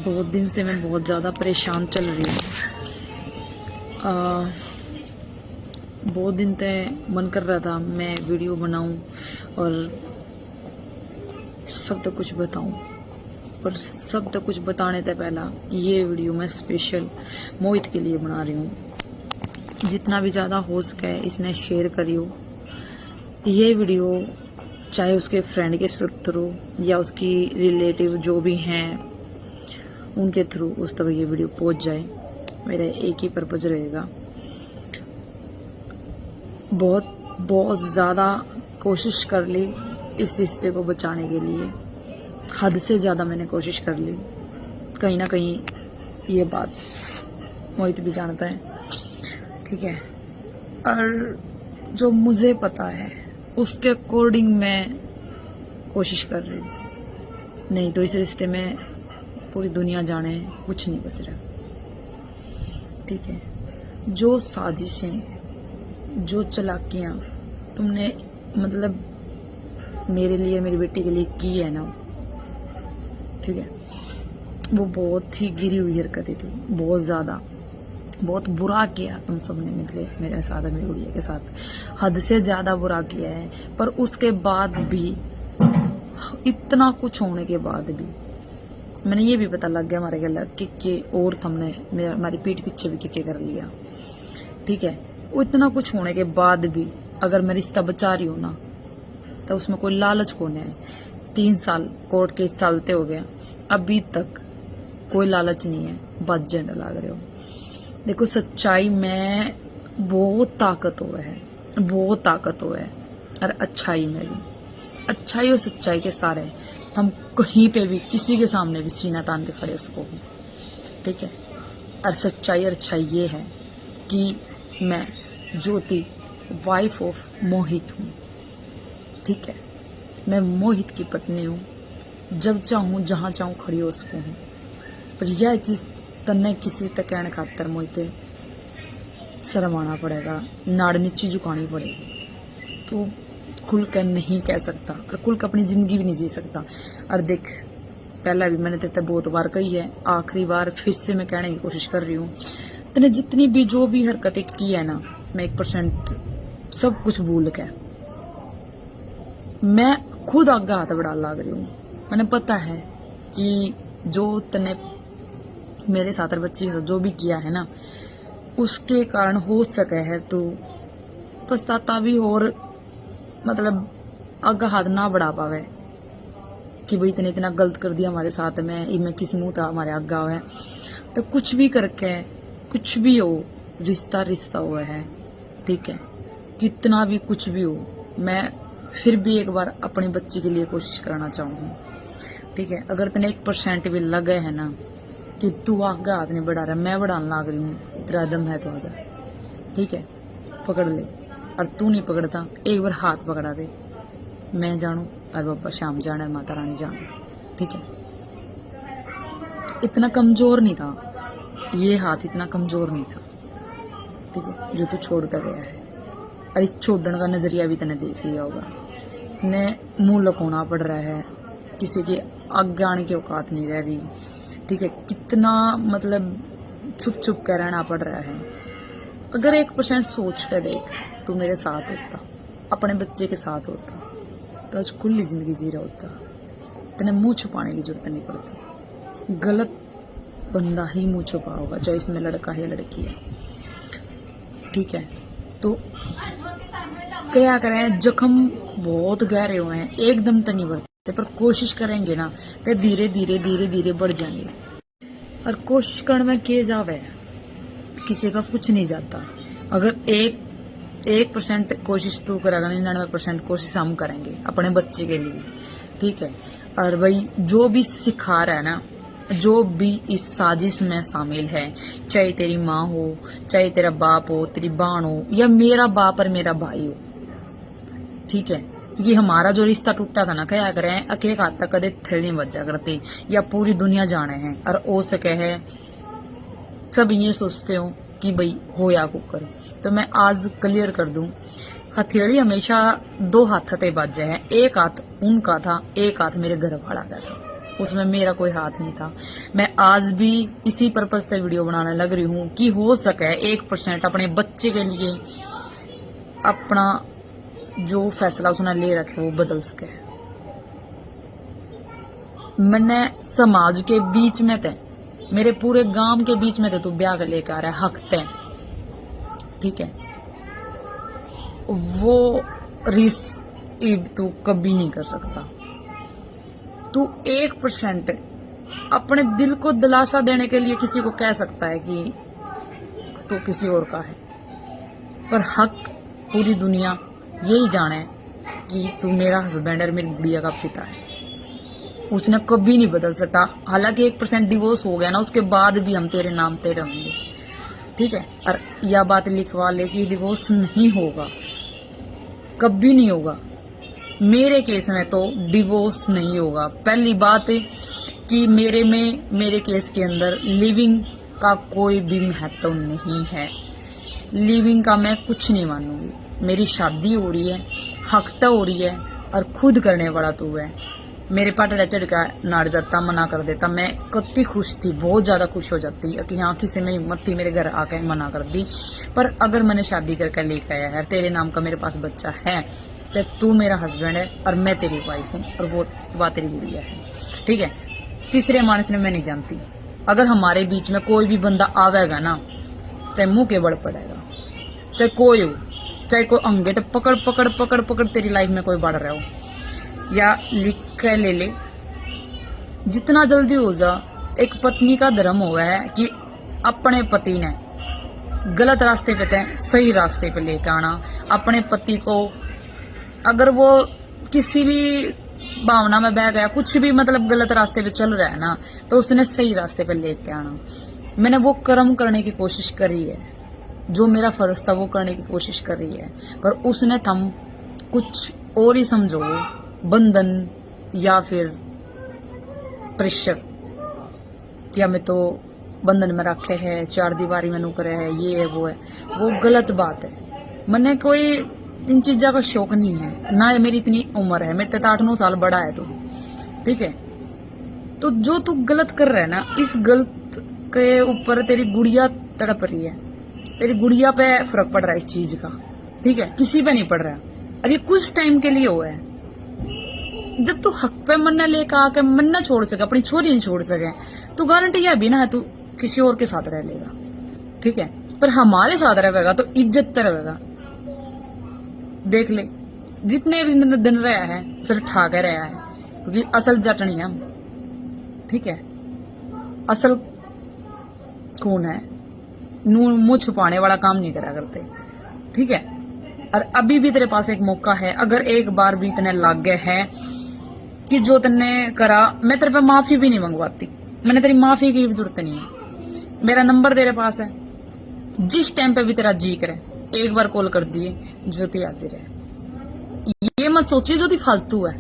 बहुत दिन से मैं बहुत ज़्यादा परेशान चल रही हूँ। बहुत दिन से मन कर रहा था मैं वीडियो बनाऊं और सब तक कुछ बताऊं, पर सब तक कुछ बताने से पहला ये वीडियो मैं स्पेशल मोहित के लिए बना रही हूँ। जितना भी ज़्यादा हो सके इसने शेयर करियो। ये वीडियो चाहे उसके फ्रेंड के थ्रू या उसकी रिलेटिव जो भी हैं उनके थ्रू उस तक ये वीडियो पहुंच जाए, मेरा एक ही पर्पज रहेगा। बहुत ज़्यादा कोशिश कर ली इस रिश्ते को बचाने के लिए, हद से ज़्यादा मैंने कोशिश कर ली। कहीं ना कहीं ये बात मोहित भी जानता है, ठीक है। और जो मुझे पता है उसके अकॉर्डिंग मैं कोशिश कर रही हूँ, नहीं तो इस रिश्ते में पूरी दुनिया जाने कुछ नहीं बच रहा, ठीक है। जो साजिशें, जो चालाकियां तुमने मतलब मेरे लिए, मेरी बेटी के लिए की है ना, ठीक है, वो बहुत ही गिरी हुई हरकतें थी। बहुत ज़्यादा, बहुत बुरा किया तुम सबने मिलकर मेरे साथ, मेरी गुड़िया के साथ, हद से ज़्यादा बुरा किया है। पर उसके बाद भी, इतना कुछ होने के बाद भी मैंने ये भी पता लग गया हमारे गला कि और हमने हमारी पीठ पीछे भी के कर लिया, ठीक है। वो इतना कुछ होने के बाद भी अगर मैं रिश्ता बचा रही हूँ ना, तो उसमें कोई लालच कौन है। 3 साल कोर्ट केस चलते हो गया, अभी तक कोई लालच नहीं है। बात झंडा लाग रहे हो। देखो, सच्चाई में बहुत ताकत हुआ है, बहुत ताकत हुआ है। और अच्छाई में भी, अच्छाई और सच्चाई के सारे हम कहीं पे भी किसी के सामने भी सीना तान के खड़े उसको भी, ठीक है। और सच्चाई और अच्छाई ये है कि मैं ज्योति वाइफ ऑफ मोहित हूँ, ठीक है। मैं मोहित की पत्नी हूँ, जब चाहूँ जहाँ चाहूँ खड़ी हो सकूँ हूँ। पर यह चीज़ तन्ने किसी तक कहने खातर मोहित शर्माना पड़ेगा, नाड़ नीची झुकानी पड़ेगी। तो खुल कर नहीं कह सकता और खुल कर अपनी जिंदगी भी नहीं जी सकता। और देख, पहला भी मैंने तेरे बहुत बार कही है, आखिरी बार फिर से मैं कहने की कोशिश कर रही हूँ। तूने जितनी भी जो भी हरकतें की है ना, मैं 1% सब कुछ भूल के मैं खुद आगे हाथ बढ़ा लग रही हूँ। मैंने पता है कि जो तने मेरे साथ और बच्ची के साथ जो भी किया है ना, उसके कारण हो सके है तो पछताता भी, और मतलब आगे हाथ ना बढ़ा पावे कि भाई इतने इतना गलत कर दिया हमारे साथ में, इनमें किस मुंह था हमारे आगे हुआ है। तो कुछ भी करके, कुछ भी हो, रिश्ता रिश्ता हुआ है, ठीक है। कितना भी कुछ भी हो, मैं फिर भी एक बार अपनी बच्ची के लिए कोशिश करना चाहूँगी, ठीक है। अगर तने 1% भी लगे है ना कि तू आगे हाथ नहीं बढ़ा रहा, मैं बढ़ाने लग रही हूँ, तेरा दम है तो आजा, ठीक है, पकड़ ले। और तू नहीं पकड़ता, एक बार हाथ पकड़ा दे, मैं जानू और बाबा श्याम जाने और माता रानी जाने, ठीक है। इतना कमजोर नहीं था ये हाथ, इतना कमजोर नहीं था, ठीक है, जो तू छोड़ कर गया है। और इस छोड़ने का नजरिया भी तने देख लिया होगा। ने मुंह लकोना पड़ रहा है, किसी के आगे आने की औकात नहीं रह रही, ठीक है। कितना मतलब छुप छुप कर रहना पड़ रहा है। अगर 1% सोच कर देख, तू मेरे साथ होता, अपने बच्चे के साथ होता, तो आज खुली जिंदगी जी रहा होता। तेने मुंह छुपाने की जरूरत नहीं पड़ती। गलत बंदा ही मुंह छुपा होगा, चाहे इसमें लड़का है या लड़की है, ठीक है। तो क्या करें, जख्म बहुत गहरे हुए हैं, एकदम तो नहीं बढ़ते, पर कोशिश करेंगे ना तो धीरे धीरे धीरे धीरे बढ़ जाएंगे। और कोशिश करने में के जावे, किसी का कुछ नहीं जाता। अगर 1% कोशिश तू करेगा, 99% कोशिश हम करेंगे अपने बच्चे के लिए, ठीक है। और भाई जो भी सिखा रहा है ना, जो भी इस साजिश में शामिल है, चाहे तेरी माँ हो, चाहे तेरा बाप हो, तेरी बहन हो, या मेरा बाप और मेरा भाई हो, ठीक है। ये हमारा जो रिश्ता टूटा था ना, क्या करें, अकेले हाथ तक कदे थेड़ी नहीं बजा करते, या पूरी दुनिया जाने हैं। और हो सके है सब ये सोचते हो कि भाई हो या कुकर। तो मैं आज क्लियर कर दूं, हथेली हमेशा 2 हाथ थे बाजे है, एक हाथ उनका था, एक हाथ मेरे घर वाला का था, उसमें मेरा कोई हाथ नहीं था। मैं आज भी इसी पर्पज से वीडियो बनाने लग रही हूँ कि हो सके 1% अपने बच्चे के लिए अपना जो फैसला उसने ले रखे वो बदल सके। मैंने समाज के बीच में थे, मेरे पूरे गांव के बीच में थे, तू ब्याह कर लेकर आ रहा है, हक थे, ठीक है। वो रिस तू कभी नहीं कर सकता। तू 1% अपने दिल को दिलासा देने के लिए किसी को कह सकता है कि तू किसी और का है, पर हक पूरी दुनिया यही जाने कि तू मेरा हस्बैंड और मेरी गुड़िया का पिता है। उसने कभी नहीं बदल सकता। हालांकि 1% डिवोर्स हो गया ना, उसके बाद भी हम तेरे नाम तेरे होंगे, ठीक है। और यह बात लिखवा ले कि डिवोर्स नहीं होगा, कभी नहीं होगा। मेरे केस में तो डिवोर्स नहीं होगा। पहली बात कि मेरे केस के अंदर लिविंग का कोई भी महत्व नहीं है। लिविंग का मैं कुछ नहीं मानूंगी। मेरी शादी हो रही है, हक हो रही है, और खुद करने वाला तू है। मेरे पाटड़ा चढ़ का नाड़ जाता, मना कर देता, मैं कत्ती खुश थी, बहुत ज्यादा खुश हो जाती कि हाँ किसी में हिम्मत थी मेरे घर आके मना कर दी। पर अगर मैंने शादी करके लेकर आया है, तेरे नाम का मेरे पास बच्चा है, तो तू मेरा हस्बैंड है और मैं तेरी वाइफ हूँ, और वो तेरी गुड़िया है, ठीक है। तीसरे मानस ने मैं नहीं जानती। अगर हमारे बीच में कोई भी बंदा आवेगा ना, तो मुंह के बड़ पड़ेगा, चाहे कोई हो, चाहे कोई अंगे, तो पकड़ पकड़ पकड़ पकड़ तेरी लाइफ में कोई बढ़ रहा हो। या लिख के ले ले, जितना जल्दी हो जा। एक पत्नी का धर्म हुआ है कि अपने पति ने गलत रास्ते पे थे सही रास्ते पे लेकर आना। अपने पति को अगर वो किसी भी भावना में बह गया, कुछ भी मतलब गलत रास्ते पे चल रहा है ना, तो उसने सही रास्ते पे लेके आना। मैंने वो कर्म करने की कोशिश करी है, जो मेरा फर्ज था वो करने की कोशिश कर रही है, पर उसने थम कुछ और ही समझो, बंधन या फिर प्रेशर, क्या मैं तो बंधन में रखे है, 4 दीवारी में नुकरे है, ये है वो है। वो गलत बात है। मैंने कोई इन चीजों का शौक नहीं है ना, मेरी इतनी उम्र है, मेरे 8-9 साल बड़ा है तू, ठीक है। तो जो तू गलत कर रहा है ना, इस गलत के ऊपर तेरी गुड़िया तड़प रही है, तेरी गुड़िया पे फर्क पड़ रहा है इस चीज का, ठीक है, किसी पे नहीं पड़ रहा। और ये कुछ टाइम के लिए हुआ है। जब तू हक पे मन्ना लेकर आके मन्ना छोड़ सके, अपनी छोरी नहीं छोड़ सके, तो गारंटी यह भी ना है तू किसी और के साथ रह लेगा, ठीक है। पर हमारे साथ रहेगा तो इज्जत रहेगा। देख ले, जितने भी दिन रहा है सिर ठा के रहा है, क्योंकि असल जट नहीं है हम, ठीक है। असल खून है, मुंह छुपाने वाला काम नहीं करा करते, ठीक है। और अभी भी तेरे पास एक मौका है, अगर एक बार भी इतने लाग गए हैं कि जो तन्ने करा, मैं तेरे पे माफी भी नहीं मंगवाती, मैंने तेरी माफी की भी जरूरत नहीं है। मेरा नंबर तेरे पास है, जिस टाइम पे भी तेरा जी करे एक बार कॉल कर दिए, ज्योति हाजिर है। ये मत सोचिए ज्योति फालतू है,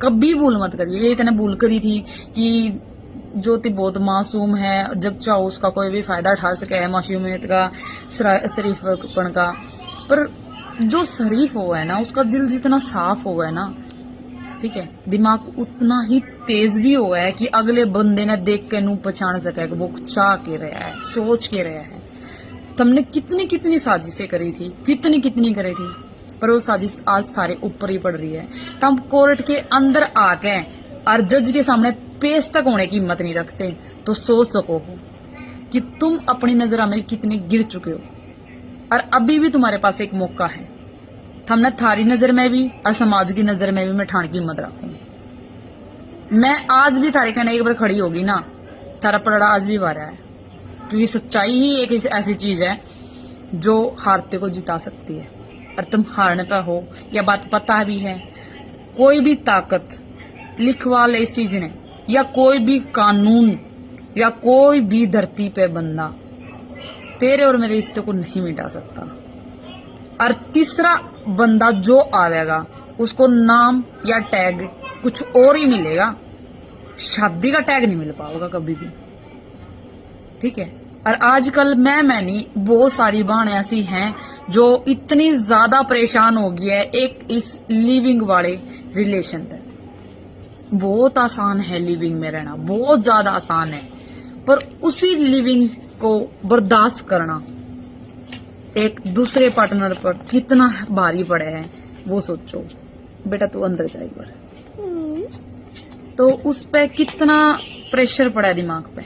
कभी भूल मत करिए। ये इतने भूल करी थी कि ज्योति बहुत मासूम है, जब चाहो उसका कोई भी फायदा उठा सके है, मासूमियत का, शरीफपन का। पर जो शरीफ हुआ है ना, उसका दिल जितना साफ हुआ है ना, ठीक है, दिमाग उतना ही तेज भी हुआ है कि अगले बंदे ने देख के नू पहचान सके कि वो चाह के रहा है, सोच के रहा है। तुमने कितनी कितनी साजिशें करी थी, कितनी कितनी करी थी, पर वो साजिश आज थारे ऊपर ही पड़ रही है। तुम कोर्ट के अंदर आके और जज के सामने पेश तक होने की हिम्मत नहीं रखते, तो सोच सको कि तुम अपनी नजर में कितने गिर चुके हो। और अभी भी तुम्हारे पास एक मौका है। हमने थारी नजर में भी और समाज की नजर में भी मैं ठाण की हिम्मत रखूंगी। मैं आज भी थारे कहने एक बार खड़ी होगी ना, थारा पलड़ा आज भी बारा है, क्योंकि सच्चाई ही एक ऐसी चीज है जो हारते को जिता सकती है। और तुम हारने पे हो, यह बात पता भी है। कोई भी ताकत लिखवा ले इस चीज ने, या कोई भी कानून, या कोई भी धरती पे बंदा तेरे और मेरे रिश्ते को नहीं मिटा सकता। और तीसरा बंदा जो आवेगा, उसको नाम या टैग कुछ और ही मिलेगा, शादी का टैग नहीं मिल पाएगा कभी भी, ठीक है। और आजकल मैं नहीं, बहुत सारी बहनें ऐसी हैं जो इतनी ज्यादा परेशान हो गई है एक इस लिविंग वाले रिलेशन तक। बहुत आसान है लिविंग में रहना, बहुत ज्यादा आसान है, पर उसी लिविंग को बर्दाश्त करना एक दूसरे पार्टनर पर कितना भारी पड़े है वो सोचो। बेटा तू अंदर जा एक बार, तो उस पे कितना प्रेशर पड़ा है दिमाग पे,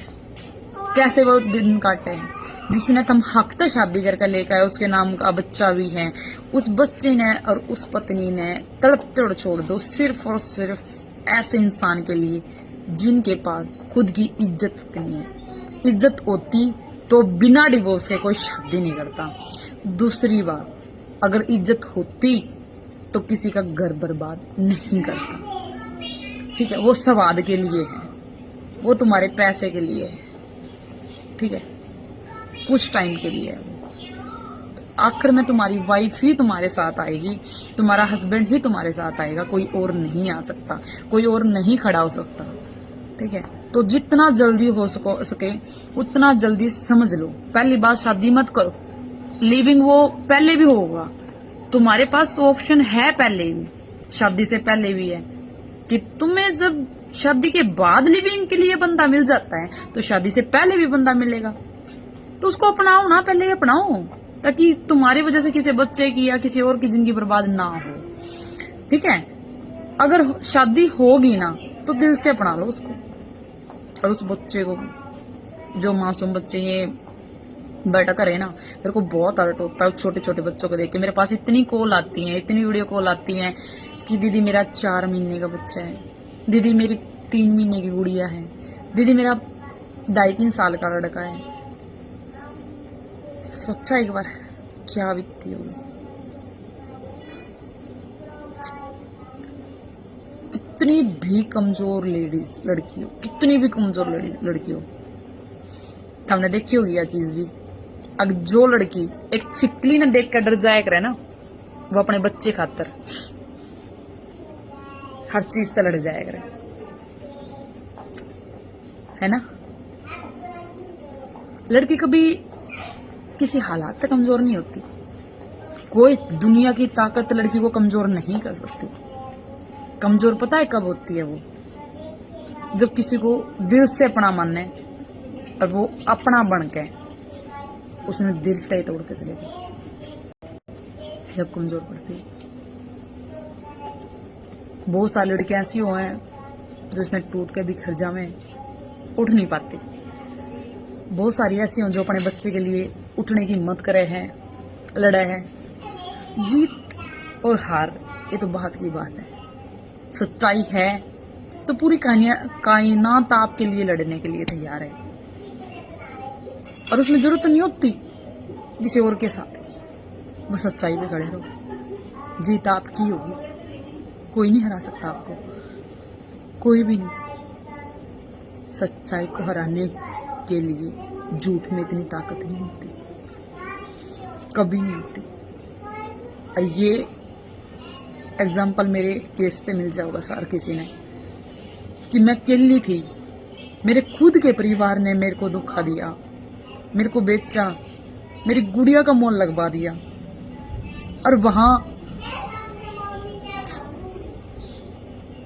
कैसे वो दिन काटे हैं। जिसने तुम हक तक शादी करके लेकर आए, उसके नाम का बच्चा भी है, उस बच्चे ने और उस पत्नी ने तड़प तड़ छोड़ दो सिर्फ और सिर्फ ऐसे इंसान के लिए जिनके पास खुद की इज्जत नहीं है। इज्जत होती तो बिना डिवोर्स के कोई शादी नहीं करता। दूसरी बात, अगर इज्जत होती तो किसी का घर बर्बाद नहीं करता। ठीक है, वो स्वाद के लिए है, वो तुम्हारे पैसे के लिए है, ठीक है, कुछ टाइम के लिए है। आखिर में तुम्हारी वाइफ ही तुम्हारे साथ आएगी, तुम्हारा हस्बैंड ही तुम्हारे साथ आएगा, कोई और नहीं आ सकता, कोई और नहीं खड़ा हो सकता। ठीक है, तो जितना जल्दी हो सके उतना जल्दी समझ लो। पहली बात, शादी मत करो, लिविंग वो पहले भी होगा, तुम्हारे पास ऑप्शन है पहले भी, शादी से पहले भी है कि तुम्हें जब शादी के बाद लिविंग के लिए बंदा मिल जाता है तो शादी से पहले भी बंदा मिलेगा, तो उसको अपनाओ ना, पहले ही अपनाओ, ताकि तुम्हारी वजह से किसी बच्चे की या किसी और की जिंदगी बर्बाद ना हो। ठीक है, अगर शादी होगी ना तो दिल से अपना लो उसको, और उस बच्चे को, जो मासूम बच्चे ये बेटा करे ना, मेरे को बहुत हर्ट होता है छोटे छोटे बच्चों को देख के। मेरे पास इतनी कॉल आती है, इतनी वीडियो कॉल आती है कि दीदी मेरा 4 महीने का बच्चा है, दीदी मेरी 3 महीने की गुड़िया है, दीदी मेरा 2.5-3 साल का लड़का है। सोचा एक बार क्या बीतती होगी, कितनी भी कमजोर लेडीज लड़की हो, कितनी भी कमजोर लड़की हो, हमने देखी होगी यह चीज भी। अगर जो लड़की एक छिपकली ने देख कर डर जाया करे ना, वो अपने बच्चे खातर हर चीज से लड़ जाया करे, है ना। लड़की कभी किसी हालात तक कमजोर नहीं होती, कोई दुनिया की ताकत लड़की को कमजोर नहीं कर सकती। कमजोर पता है कब होती है? वो जब किसी को दिल से अपना माने और वो अपना बन के उसने दिल तय तोड़ के चले जाए, जब कमजोर पड़ती है। बहुत सारी लड़कियां ऐसी हो हैं जो इसमें टूट के बिखर जावे, उठ नहीं पाती। बहुत सारी ऐसी हो जो अपने बच्चे के लिए उठने की हिम्मत करे हैं, लड़े हैं। जीत और हार ये तो बात की बात है, सच्चाई है तो पूरी कायनात आपके लिए लड़ने के लिए तैयार है, और उसमें जरूरत नहीं होती किसी और के साथ, बस सच्चाई पे खड़े रहो। जीत आपकी होगी, कोई नहीं हरा सकता आपको, कोई भी नहीं। सच्चाई को हराने के लिए झूठ में इतनी ताकत नहीं होती, कभी नहीं होती। और ये एग्जाम्पल मेरे केस से मिल जाएगा सार किसी ने, कि मैं अकेली थी, मेरे खुद के परिवार ने मेरे को धोखा दिया, मेरे को बेचा, मेरी गुड़िया का मोल लगवा दिया, और वहां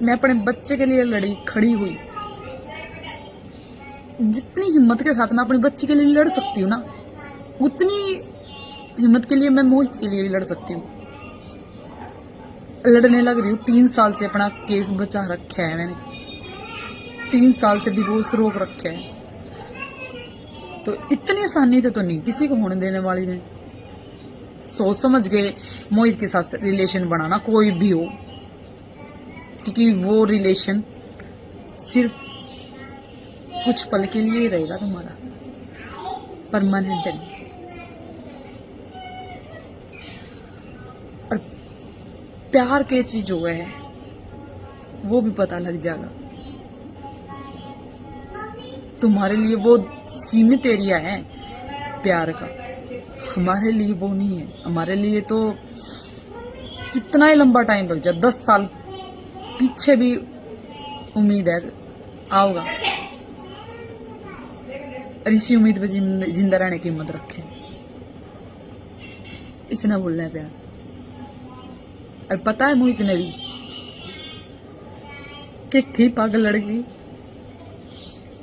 मैं अपने बच्चे के लिए लड़ी, खड़ी हुई। जितनी हिम्मत के साथ मैं अपने बच्चे के लिए लड़ सकती हूँ ना, उतनी हिम्मत के लिए मैं मोहित के लिए भी लड़ सकती हूँ। लड़ने लग रही हूँ। 3 साल से अपना केस बचा रखा है मैंने, 3 साल से डिवोर्स रोक रखे है, तो इतनी आसानी तो नहीं किसी को होने देने वाली मैं। सोच समझ के मोहित के साथ रिलेशन बनाना, कोई भी हो, क्योंकि वो रिलेशन सिर्फ कुछ पल के लिए ही रहेगा तुम्हारा, परमानेंट नहीं। और प्यार के चीज जो है वो भी पता लग जाएगा। तुम्हारे लिए वो सीमित एरिया है प्यार का, हमारे लिए वो नहीं है। हमारे लिए तो कितना ही लंबा टाइम लग जाए, 10 साल पीछे भी उम्मीद है आओगा, और इसी उम्मीद पे जिंदा रहने की हिम्मत रखे। इसने बोलना है प्यार। और पता है मोहित ने भी कि थी पागल लड़की,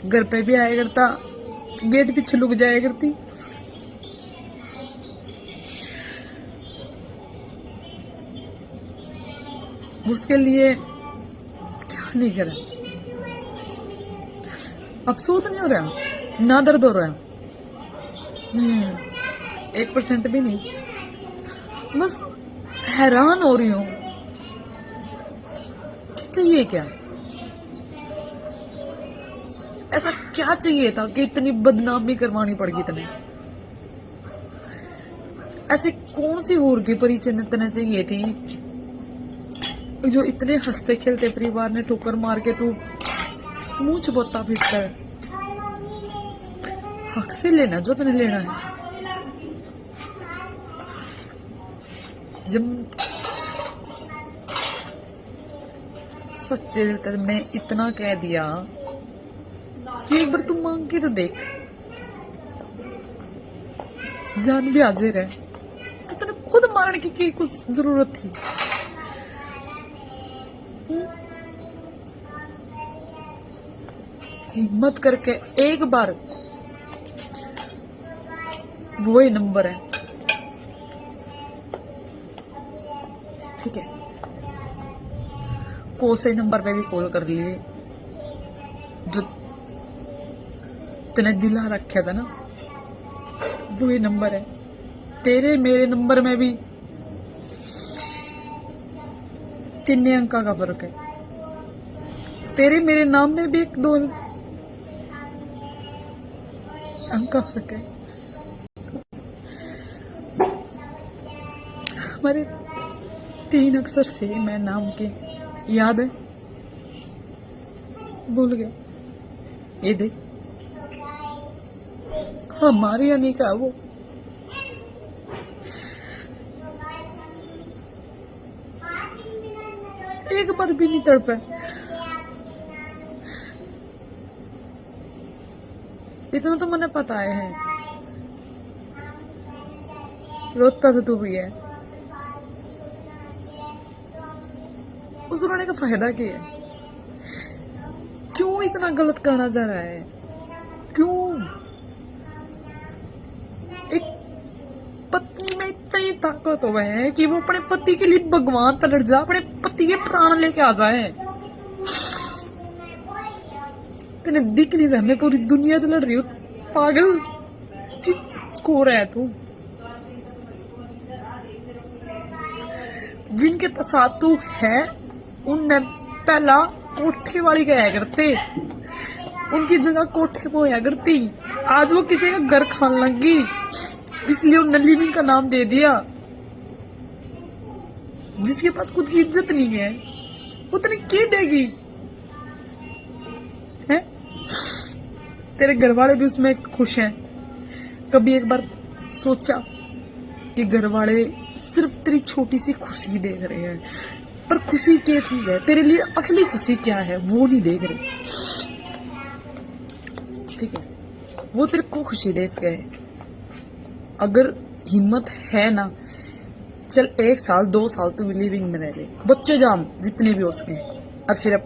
घर पे भी आया करता, गेट पीछे लुक जाया करती। उसके लिए क्या नहीं करा, अफसोस नहीं हो रहा, ना दर्द हो रहा। 1% भी नहीं, बस हैरान हो रही हूं कि चाहिए क्या, ऐसा क्या चाहिए था कि इतनी बदनामी करवानी पड़ गई तने। ऐसी कौन सी हूर की परिचय तने चाहिए थी जो इतने हंसते खेलते परिवार ने ठोकर मार के तू मुंह चबोता फिरता है। हक से लेना जो तने लेना है। जब सच्चे दिल तुमने इतना कह दिया कि एक बार तुम मांग के तो देख, जान भी हाजिर है, तो तूने खुद मारने की कुछ जरूरत थी। हिम्मत करके एक बार, वही नंबर है, ठीक है, को से नंबर पे भी कॉल कर लिए जो तूने दिला रखा था ना, वही नंबर है। तेरे मेरे नंबर में भी 3 अंक का फर्क है, तेरे मेरे नाम में भी 1-2 अंक का फर्क है। हमारे 3 अक्षर से मैं नाम के, याद है? भूल गया। ये देख, हमारी यानी का वो एक बार भी नहीं तड़पा। इतना तो मैंने पता है, रोता तो तू भी है। उस रोने का फायदा क्या है? क्यों इतना गलत करना चाह रहा है? क्यों एक पत्नी में इतनी ताकत हो है कि वो अपने पति के लिए भगवान तलट जा, अपने पति के प्राण लेके आ जाए। तेने दिख नहीं रहा, मैं पूरी दुनिया से लड़ रही हूँ। पागल को रहा है तू। जिनके साथ तू है उनने पहला कोठे वाली गया करते, उनकी जगह कोठे पे होया करती। आज वो किसी का घर खान लगी, इसलिए उन्होंने लिविंग का नाम दे दिया। जिसके पास खुद की इज्जत नहीं है उतनी की देगी है? तेरे घर वाले भी उसमें खुश हैं। कभी एक बार सोचा कि घर वाले सिर्फ तेरी छोटी सी खुशी देख रहे हैं, पर खुशी क्या चीज है? तेरे लिए असली खुशी क्या है वो नहीं देख रहे, ठीक है? वो तेरे को खुशी दे सके। अगर हिम्मत है ना, चल 1 साल 2 साल तू लिविंग में रह ले, बच्चे जाम जितने भी हो सके, और फिर अब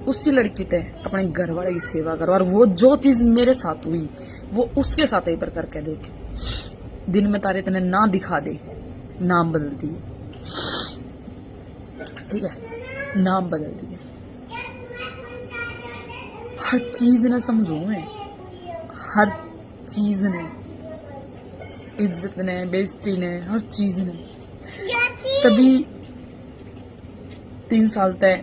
उसी लड़की ते अपने घर वाले की सेवा कर। और वो जो चीज मेरे साथ हुई वो उसके साथ एक बार करके देख। दिन में तारे तने ना दिखा दे, नाम बदल दिए, ठीक है? नाम बदल दिए। हर चीज ने समझो मैं, हर चीज ने, इज्जत ने, बेइज्जती ने, हर चीज ने। तभी 3 साल तक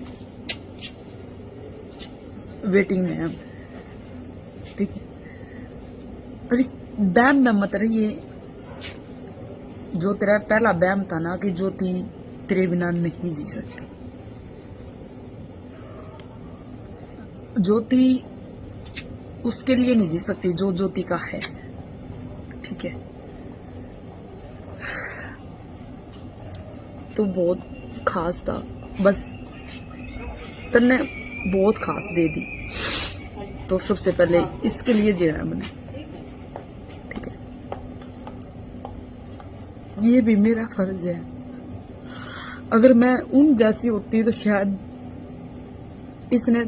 वेटिंग में है, ठीक है? और इस बैम में मत रहिए जो तेरा पहला बैम था ना, कि ज्योति तेरे बिना नहीं जी सकती। ज्योति उसके लिए नहीं जी सकती जो ज्योति का है, ठीक है? तो बहुत खास था, बस तन्ने बहुत खास दे दी, तो सबसे पहले इसके लिए जीना मैंने, ठीक है? ये भी मेरा फर्ज है। अगर मैं उन जैसी होती तो शायद इसने